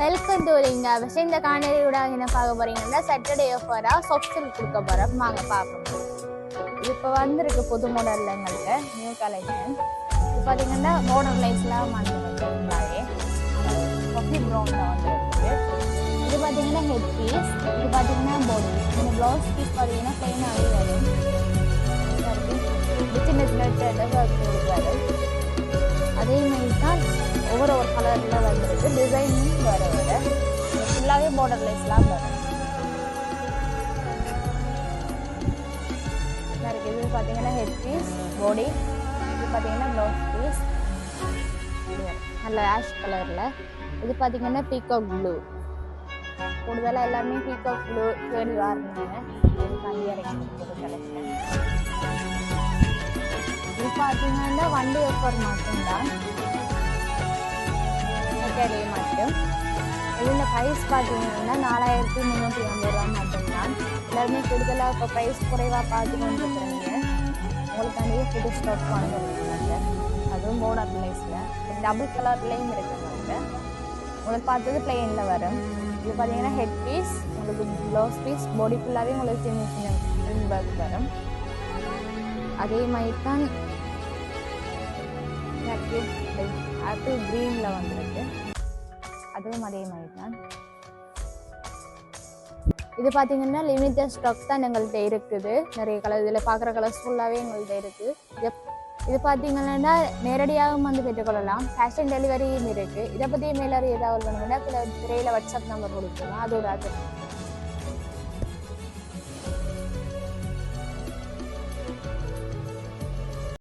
Welcome to Lingaa விஷயம். இந்த காணொலியோட என்ன பார்க்க போறீங்கன்னா சாட்டர்டே ஆஃபரா சாஃப்ட் சில்க் கொடுக்க போறோம். வாங்க பார்ப்போம். இது இப்போ வந்திருக்கு புது மாடல்ல எங்களுக்கு நியூ கலெக்ஷன். இது பார்த்தீங்கன்னா மாடர்ன் லைட்ஸ்லாம் வந்துருக்குனாலே காஃபி ப்ரௌன்ல வந்துருக்கு. இது பார்த்தீங்கன்னா ஹெட் பீஸ், இது பார்த்தீங்கன்னா பாடி. இந்த ப்ளவுஸ் பீஸ் பார்த்தீங்கன்னா பிளைனாகவே வரும். சின்ன சின்ன கொடுக்குறாரு. அதே மாதிரி தான் ஒவ்வொரு கலரில் வந்துருக்கு. டிசைனும் வர வர ஃபுல்லாகவே பார்டர் லைஸ்லாம் வரும். இருக்குது. இது பார்த்தீங்கன்னா ஹெட் பீஸ், பாடி. இது பார்த்தீங்கன்னா ப்ளவுஸ் பீஸ் நல்ல ஆஷ் கலரில். இது பார்த்தீங்கன்னா பீகாக் ப்ளூ. கூடுதலாக எல்லாமே பீகாக் ப்ளூ தேடி வாரினாங்க. இது கலெக்ஷன். இது பார்த்தீங்கன்னா ஒன் டே ஆஃபர் மட்டும்தான், சாட்டர்டே மட்டும். இதில் ப்ரைஸ் பார்த்தீங்கன்னா 4350 ரூபா மட்டும்தான். எல்லாருமே கூடுதலாக இப்போ ப்ரைஸ் குறைவாக பார்த்து கொண்டு இருக்கிறீங்க. உங்களுக்காண்டி புது ஸ்டாக் வாங்கிருக்காங்க. அதுவும் பார்டர் லைஸில் டபுள் கலர்லேயும் இருக்குங்க. உங்களுக்கு பார்த்தது பிளெயினில் வரும். இது பார்த்தீங்கன்னா ஹெட் பீஸ், உங்களுக்கு ப்ளவுஸ் பீஸ், பாடி ஃபுல்லாகவே உங்களுக்கு சின்ன சின்ன ஒர்க் வரும். அதே மாதிரி தான் ஆப்பிள் க்ரீனில் வந்துருக்கு. அதுவும் அதே மாதிரி தான். இது பார்த்தீங்கன்னா லிமிட்டட் ஸ்டாக் தான் எங்கள்கிட்ட இருக்குது. நிறைய கலர் இதில் பார்க்குற கலர்ஸ் ஃபுல்லாகவே எங்கள்கிட்ட இருக்குது. இது பார்த்தீங்கன்னா நேரடியாகவும் வந்து பெற்றுக்கொள்ளலாம். கேஷ் ஆன் டெலிவரியும் இருக்குது. இதை பற்றி மேலே ஏதாவது வேணும்னா திரையில் வாட்ஸ்அப் நம்பர் கொடுத்துருவோம். அதோட